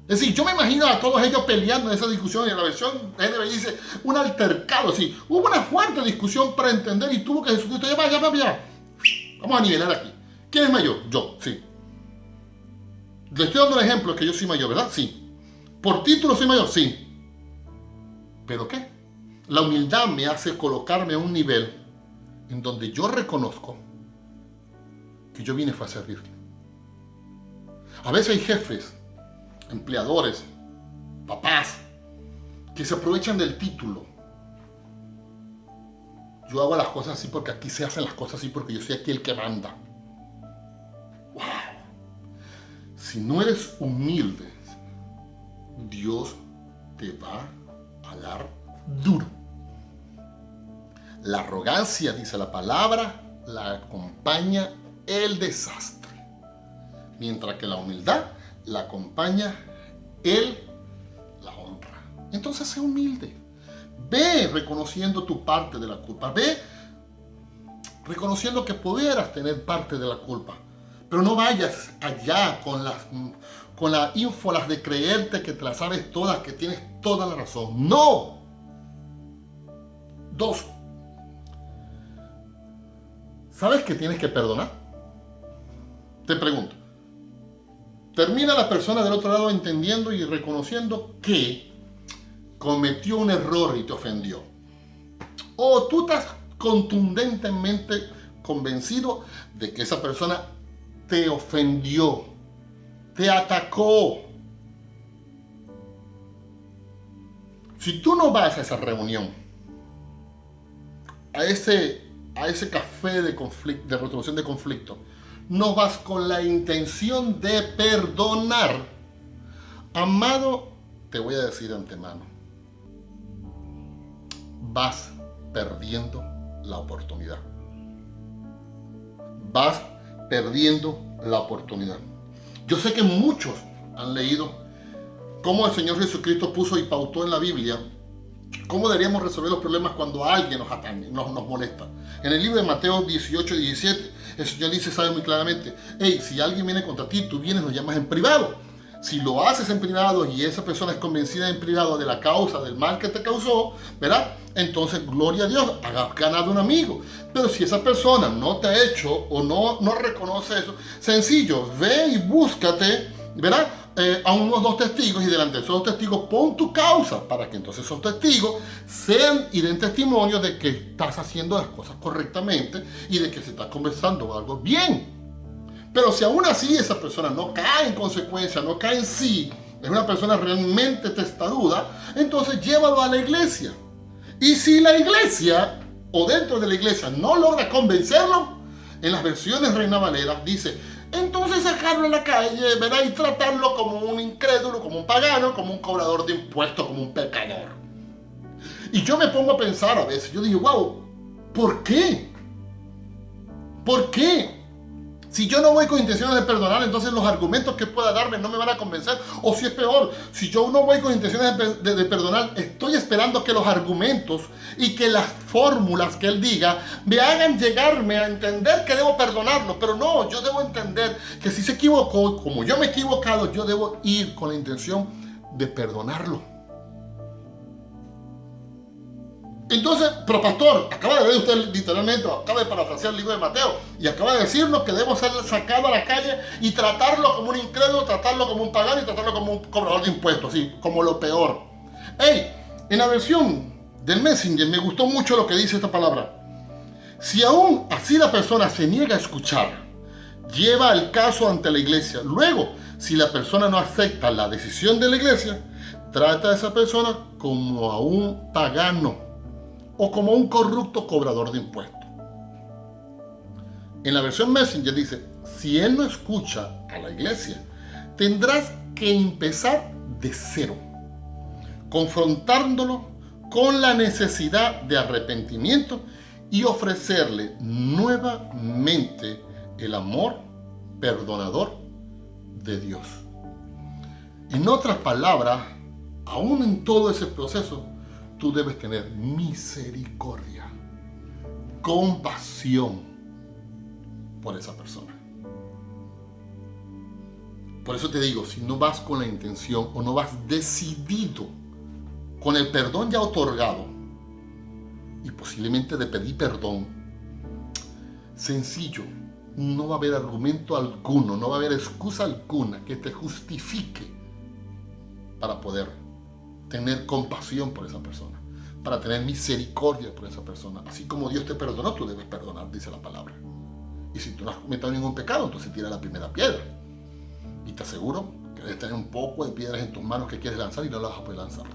Es decir, yo me imagino a todos ellos peleando en esa discusión, y en la versión NBI dice un altercado, así. Hubo una fuerte discusión para entender y tuvo que Jesucristo, ya va. Vamos a nivelar aquí. ¿Quién es mayor? Yo, sí. Le estoy dando un ejemplo que yo soy mayor, ¿verdad? Sí. ¿Por título soy mayor? Sí. ¿Pero qué? La humildad me hace colocarme a un nivel en donde yo reconozco que yo vine fue a servir. A veces hay jefes, empleadores, papás, que se aprovechan del título. Yo hago las cosas así porque aquí se hacen las cosas así porque yo soy aquí el que manda. ¡Wow! Si no eres humilde, Dios te va a dar duro. La arrogancia, dice la palabra, la acompaña el desastre. Mientras que la humildad la acompaña la honra. Entonces sé humilde. Ve reconociendo tu parte de la culpa. Ve reconociendo que pudieras tener parte de la culpa. Pero no vayas allá con las ínfolas de creerte que te las sabes todas, que tienes toda la razón. ¡No! 2. ¿Sabes que tienes que perdonar? Te pregunto. Termina la persona del otro lado entendiendo y reconociendo que cometió un error y te ofendió. O tú estás contundentemente convencido de que esa persona te ofendió, te atacó. Si tú no vas a esa reunión, a ese café de resolución de conflicto, no vas con la intención de perdonar, amado, te voy a decir de antemano, vas perdiendo la oportunidad. Vas perdiendo la oportunidad. Yo sé que muchos han leído cómo el Señor Jesucristo puso y pautó en la Biblia cómo deberíamos resolver los problemas cuando alguien nos atañe, nos molesta. En el libro de Mateo 18 y 17, el Señor dice, sabe muy claramente, hey, si alguien viene contra ti, tú vienes, nos llamas en privado. Si lo haces en privado y esa persona es convencida en privado de la causa del mal que te causó, ¿verdad? Entonces, gloria a Dios, has ganado un amigo. Pero si esa persona no te ha hecho o no reconoce eso, sencillo, ve y búscate, ¿verdad?, a unos 2 testigos y delante de esos 2 testigos pon tu causa para que entonces esos testigos sean y den testimonio de que estás haciendo las cosas correctamente y de que se está conversando algo bien. Pero si aún así esa persona no cae en consecuencia, no cae en sí, es una persona realmente testaruda, entonces llévalo a la iglesia. Y si la iglesia o dentro de la iglesia no logra convencerlo, en las versiones Reina Valera dice, entonces sacarlo a la calle, ¿verdad?, y tratarlo como un incrédulo, como un pagano, como un cobrador de impuestos, como un pecador. Y yo me pongo a pensar a veces, yo digo, wow, ¿por qué? ¿Por qué? Si yo no voy con intenciones de perdonar, entonces los argumentos que pueda darme no me van a convencer. O si es peor, si yo no voy con intenciones de perdonar, estoy esperando que los argumentos y que las fórmulas que él diga me hagan llegarme a entender que debo perdonarlo. Pero no, yo debo entender que si se equivocó, como yo me he equivocado, yo debo ir con la intención de perdonarlo. Entonces, pero pastor, acaba de ver usted literalmente, acaba de parafrasear el libro de Mateo y acaba de decirnos que debemos ser sacados a la calle y tratarlo como un incrédulo, tratarlo como un pagano y tratarlo como un cobrador de impuestos, sí, como lo peor. Hey, en la versión del Messenger me gustó mucho lo que dice esta palabra. Si aún así la persona se niega a escuchar, lleva el caso ante la iglesia. Luego, si la persona no acepta la decisión de la iglesia, trata a esa persona como a un pagano o como un corrupto cobrador de impuestos. En la versión Messenger dice, si él no escucha a la iglesia, tendrás que empezar de cero, confrontándolo con la necesidad de arrepentimiento y ofrecerle nuevamente el amor perdonador de Dios. En otras palabras, aún en todo ese proceso, tú debes tener misericordia, compasión por esa persona. Por eso te digo, si no vas con la intención o no vas decidido, con el perdón ya otorgado y posiblemente de pedir perdón, sencillo, no va a haber argumento alguno, no va a haber excusa alguna que te justifique para poder tener compasión por esa persona, para tener misericordia por esa persona. Así como Dios te perdonó, tú debes perdonar, dice la palabra. Y si tú no has cometido ningún pecado, entonces tira la primera piedra. Y te aseguro que debes tener un poco de piedras en tus manos que quieres lanzar y no las vas a poder lanzar.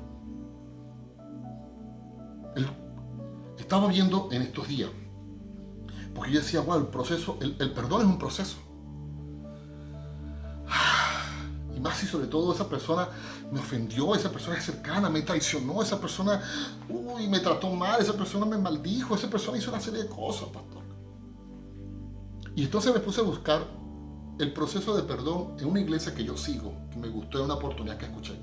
Estaba viendo en estos días, porque yo decía, wow, el proceso, el perdón es un proceso. Y más si sobre todo esa persona me ofendió, esa persona es cercana, me traicionó, esa persona me trató mal, esa persona me maldijo, esa persona hizo una serie de cosas, pastor. Y entonces me puse a buscar el proceso de perdón en una iglesia que yo sigo, que me gustó, en una oportunidad que escuché.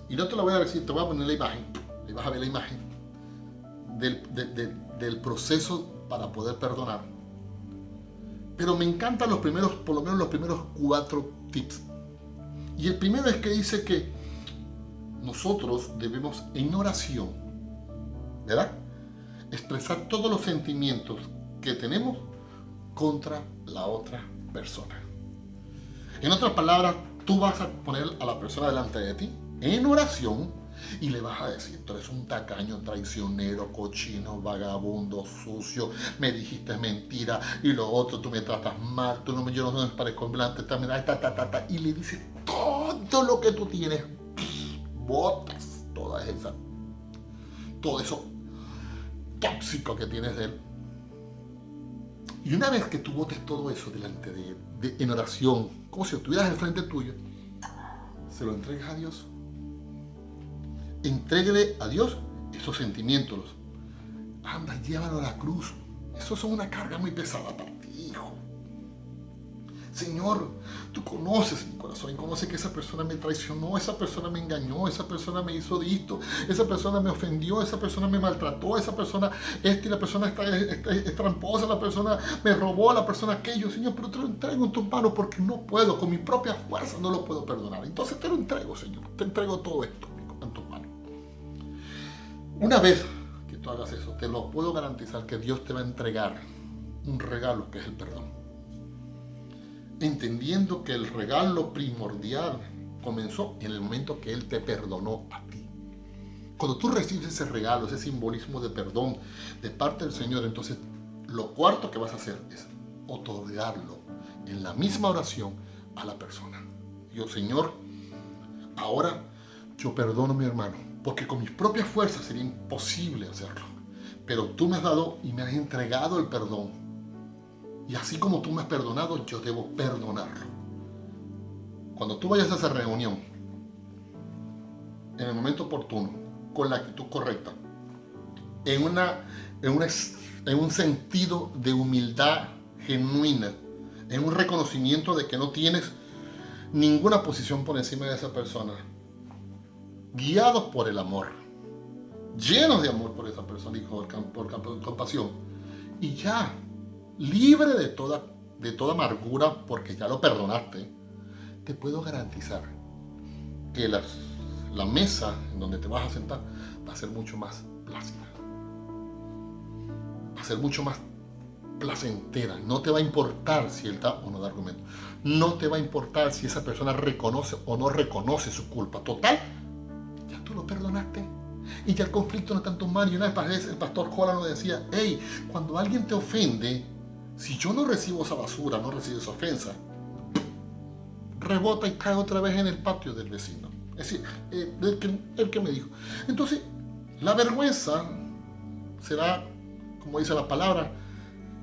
Y no te la voy a decir, te voy a poner la imagen, y vas a ver la imagen del proceso para poder perdonar. Pero me encantan los primeros, por lo menos los primeros 4 tips. Y el primero es que dice que nosotros debemos en oración, ¿verdad?, expresar todos los sentimientos que tenemos contra la otra persona. En otras palabras, tú vas a poner a la persona delante de ti en oración y le vas a decir, tú eres un tacaño, traicionero, cochino, vagabundo, sucio, me dijiste mentira y lo otro, tú me tratas mal, yo no me parezco blanco, y le dices todo lo que tú tienes, botas todo eso tóxico que tienes de él. Y una vez que tú botes todo eso delante de en oración, como si lo tuvieras al frente tuyo, se lo entregas a Dios. Entrégale a Dios esos sentimientos. Anda, llévalo a la cruz. Eso son una carga muy pesada para ti, hijo. Señor, tú conoces mi corazón y conoces que esa persona me traicionó, esa persona me engañó, esa persona me hizo esto, esa persona me ofendió, esa persona me maltrató, esa persona y la persona es tramposa, la persona me robó, la persona aquello. Señor, pero te lo entrego en tus manos porque no puedo, con mi propia fuerza no lo puedo perdonar. Entonces te lo entrego, Señor, te entrego todo esto en tus manos. Una vez que tú hagas eso, te lo puedo garantizar que Dios te va a entregar un regalo que es el perdón. Entendiendo que el regalo primordial comenzó en el momento que Él te perdonó a ti. Cuando tú recibes ese regalo, ese simbolismo de perdón de parte del Señor, entonces lo cuarto que vas a hacer es otorgarlo en la misma oración a la persona. Yo, Señor, ahora yo perdono a mi hermano, porque con mis propias fuerzas sería imposible hacerlo. Pero tú me has dado y me has entregado el perdón. Y así como tú me has perdonado, yo debo perdonarlo. Cuando tú vayas a esa reunión, en el momento oportuno, con la actitud correcta, en un sentido de humildad genuina, en un reconocimiento de que no tienes ninguna posición por encima de esa persona, guiados por el amor, llenos de amor por esa persona y por compasión, y ya libre de toda amargura porque ya lo perdonaste, te puedo garantizar que la mesa en donde te vas a sentar va a ser mucho más plácida, va a ser mucho más placentera. No te va a importar si él da o no da argumento, no te va a importar si esa persona reconoce o no reconoce su culpa. Total, ya tú lo perdonaste, y ya el conflicto no es tanto mal. Y una vez el pastor Holland nos decía, hey, cuando alguien te ofende, si yo no recibo esa basura, no recibo esa ofensa, rebota y cae otra vez en el patio del vecino. Es decir, el que me dijo. Entonces, la vergüenza será, como dice la palabra,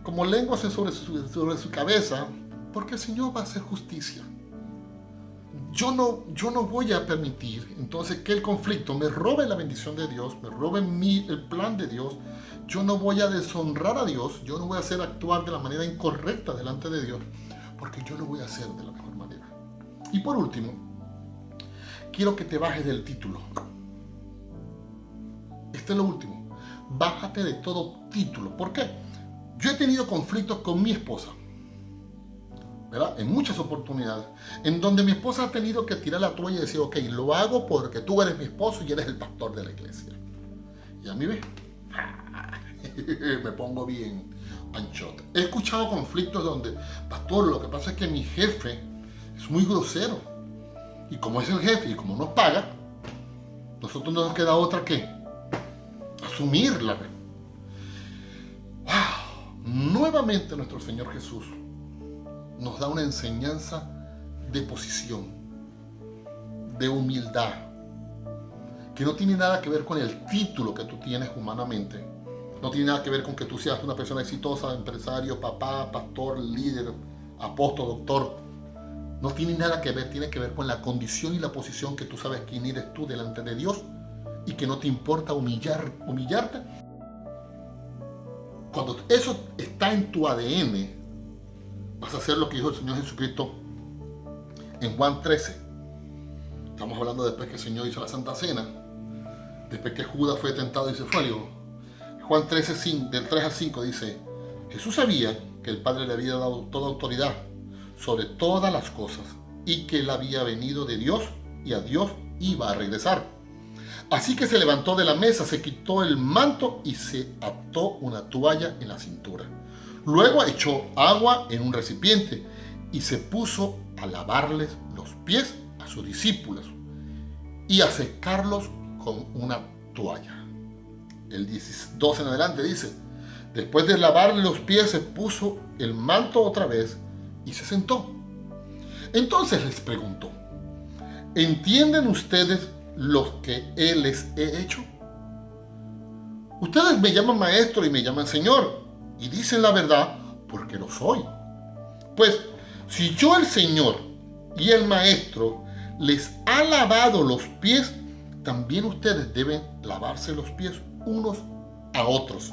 como lengua sobre su cabeza, porque el Señor va a hacer justicia. Yo no voy a permitir entonces que el conflicto me robe la bendición de Dios, me robe el plan de Dios. Yo no voy a deshonrar a Dios, yo no voy a hacer actuar de la manera incorrecta delante de Dios, porque yo lo voy a hacer de la mejor manera. Y por último, quiero que te bajes del título. Este es lo último. Bájate de todo título. ¿Por qué? Yo he tenido conflictos con mi esposa, ¿verdad? En muchas oportunidades, en donde mi esposa ha tenido que tirar la toalla y decir, ok, lo hago porque tú eres mi esposo y eres el pastor de la iglesia. Y a mí me pongo bien anchote. He escuchado conflictos donde, pastor, lo que pasa es que mi jefe es muy grosero. Y como es el jefe y como nos paga, nosotros no nos queda otra que asumirla. ¡Wow! Nuevamente nuestro Señor Jesús nos da una enseñanza de posición, de humildad, que no tiene nada que ver con el título que tú tienes humanamente. No tiene nada que ver con que tú seas una persona exitosa, empresario, papá, pastor, líder, apóstol, doctor. No tiene nada que ver, tiene que ver con la condición y la posición que tú sabes quién eres tú delante de Dios y que no te importa humillarte. Cuando eso está en tu ADN, vas a hacer lo que dijo el Señor Jesucristo en Juan 13. Estamos hablando después que el Señor hizo la Santa Cena, después que Judas fue tentado y se fue. Juan 13, del 3 al 5 dice, Jesús sabía que el Padre le había dado toda autoridad sobre todas las cosas y que él había venido de Dios y a Dios iba a regresar. Así que se levantó de la mesa, se quitó el manto y se ató una toalla en la cintura. Luego echó agua en un recipiente y se puso a lavarles los pies a sus discípulos y a secarlos con una toalla. El 12 en adelante dice, después de lavarle los pies se puso el manto otra vez y se sentó. Entonces les preguntó, ¿entienden ustedes lo que les he hecho? Ustedes me llaman maestro y me llaman Señor, y dicen la verdad porque lo soy. Pues si yo el Señor y el Maestro les ha lavado los pies, también ustedes deben lavarse los pies unos a otros.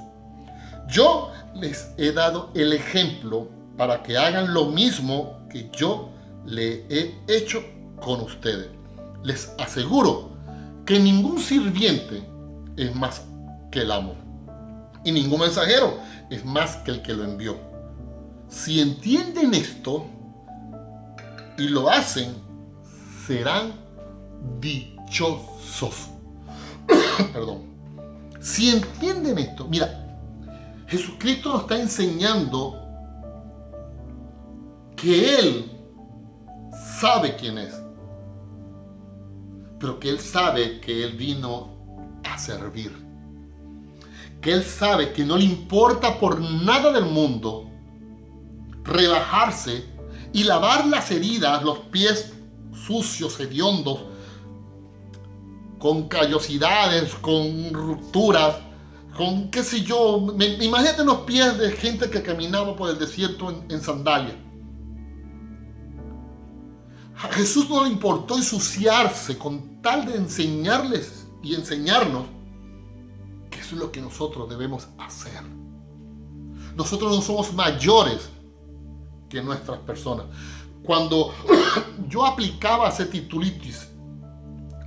Yo les he dado el ejemplo para que hagan lo mismo que yo le he hecho con ustedes. Les aseguro que ningún sirviente es más que el amo, y ningún mensajero es más que el que lo envió. Si entienden esto y lo hacen, serán dichosos. Perdón. Si entienden esto, mira, Jesucristo nos está enseñando que Él sabe quién es, pero que Él sabe que Él vino a servir, que Él sabe que no le importa por nada del mundo rebajarse y lavar las heridas, los pies sucios, hediondos, con callosidades, con rupturas, con qué sé yo. Imagínate los pies de gente que caminaba por el desierto en sandalias. A Jesús no le importó ensuciarse con tal de enseñarles y enseñarnos que eso es lo que nosotros debemos hacer. Nosotros no somos mayores que nuestras personas. Cuando yo aplicaba esa titulitis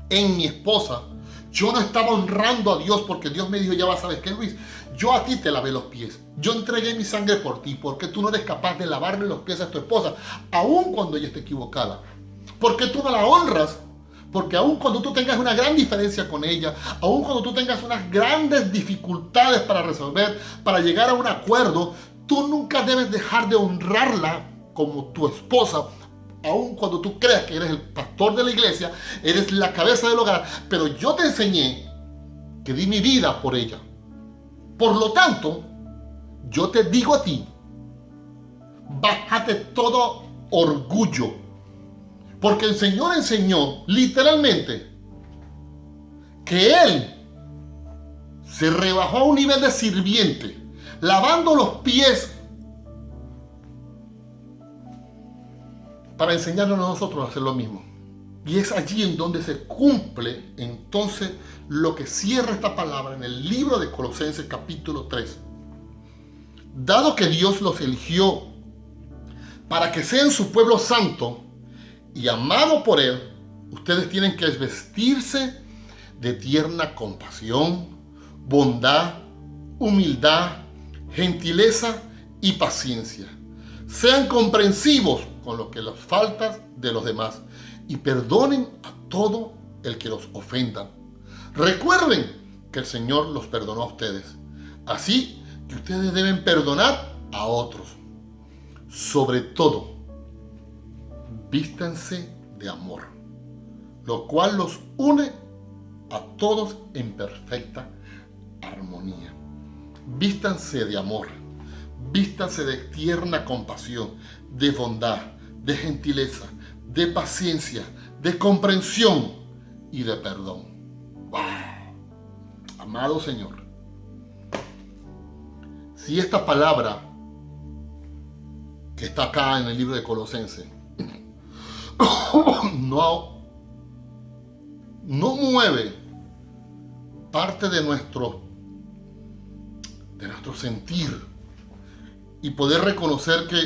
en mi esposa, yo no estaba honrando a Dios porque Dios me dijo, ya vas a ver qué, Luis, yo a ti te lavé los pies, yo entregué mi sangre por ti, porque tú no eres capaz de lavarle los pies a tu esposa, aun cuando ella esté equivocada, porque tú no la honras, porque aun cuando tú tengas una gran diferencia con ella, aun cuando tú tengas unas grandes dificultades para resolver, para llegar a un acuerdo, tú nunca debes dejar de honrarla como tu esposa, aun cuando tú creas que eres el pastor de la iglesia, eres la cabeza del hogar. Pero yo te enseñé que di mi vida por ella. Por lo tanto, yo te digo a ti, bájate todo orgullo, porque el Señor enseñó literalmente que Él se rebajó a un nivel de sirviente, lavando los pies para enseñarnos a nosotros a hacer lo mismo. Y es allí en donde se cumple entonces lo que cierra esta palabra en el libro de Colosenses capítulo 3. Dado que Dios los eligió para que sean su pueblo santo y amado por Él, ustedes tienen que vestirse de tierna compasión, bondad, humildad, gentileza y paciencia. Sean comprensivos con lo que les falta de los demás y perdonen a todo el que los ofenda. Recuerden que el Señor los perdonó a ustedes, así que ustedes deben perdonar a otros. Sobre todo, vístanse de amor, lo cual los une a todos en perfecta armonía. Vístanse de amor, vístanse de tierna compasión, de bondad, de gentileza, de paciencia, de comprensión y de perdón. ¡Wow! Amado Señor, si esta palabra que está acá en el libro de Colosenses no mueve parte de nuestro sentir y poder reconocer que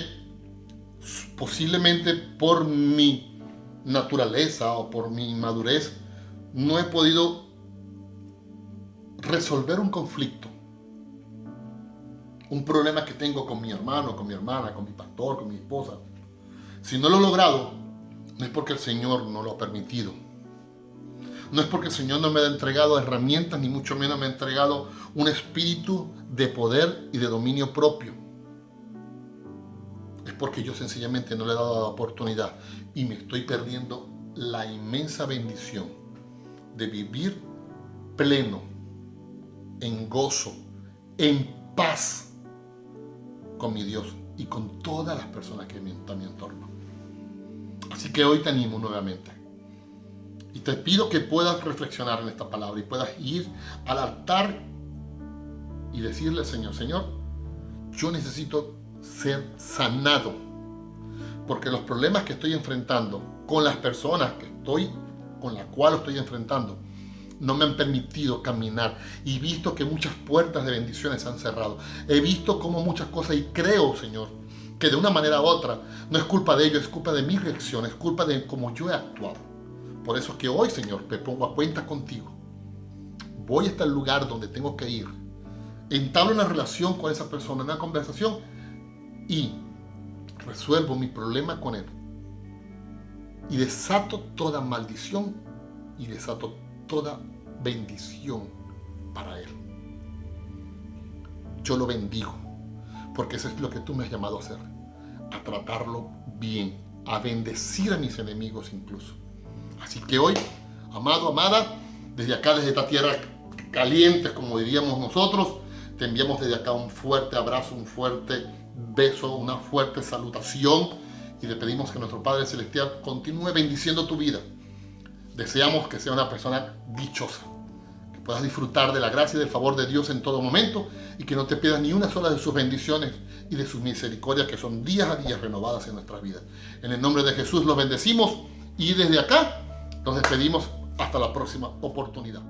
posiblemente por mi naturaleza o por mi inmadurez no he podido resolver un conflicto, un problema que tengo con mi hermano, con mi hermana, con mi pastor, con mi esposa. Si no lo he logrado, no es porque el Señor no lo ha permitido. No es porque el Señor no me ha entregado herramientas, ni mucho menos me ha entregado un espíritu de poder y de dominio propio. Es porque yo sencillamente no le he dado la oportunidad y me estoy perdiendo la inmensa bendición de vivir pleno, en gozo, en paz con mi Dios y con todas las personas que están a mi entorno. Así que hoy te animo nuevamente. Y te pido que puedas reflexionar en esta palabra y puedas ir al altar y decirle al Señor, Señor, yo necesito ser sanado. Porque los problemas que estoy enfrentando con las personas con las cuales estoy enfrentando, no me han permitido caminar. Y he visto que muchas puertas de bendiciones se han cerrado. He visto cómo muchas cosas, y creo, Señor, que de una manera u otra, no es culpa de ellos, es culpa de mi reacción, es culpa de cómo yo he actuado. Por eso es que hoy, Señor, me pongo a cuenta contigo. Voy hasta el lugar donde tengo que ir. Entablo una relación con esa persona, una conversación, y resuelvo mi problema con él. Y desato toda maldición y desato toda bendición para él. Yo lo bendigo, porque eso es lo que tú me has llamado a hacer. A tratarlo bien, a bendecir a mis enemigos incluso. Así que hoy, amado, amada, desde acá, desde esta tierra caliente, como diríamos nosotros, te enviamos desde acá un fuerte abrazo, un fuerte beso, una fuerte salutación, y le pedimos que nuestro Padre Celestial continúe bendiciendo tu vida. Deseamos que sea una persona dichosa, que puedas disfrutar de la gracia y del favor de Dios en todo momento, y que no te pierdas ni una sola de sus bendiciones y de sus misericordias, que son días a días renovadas en nuestras vidas. En el nombre de Jesús los bendecimos, y desde acá nos despedimos hasta la próxima oportunidad.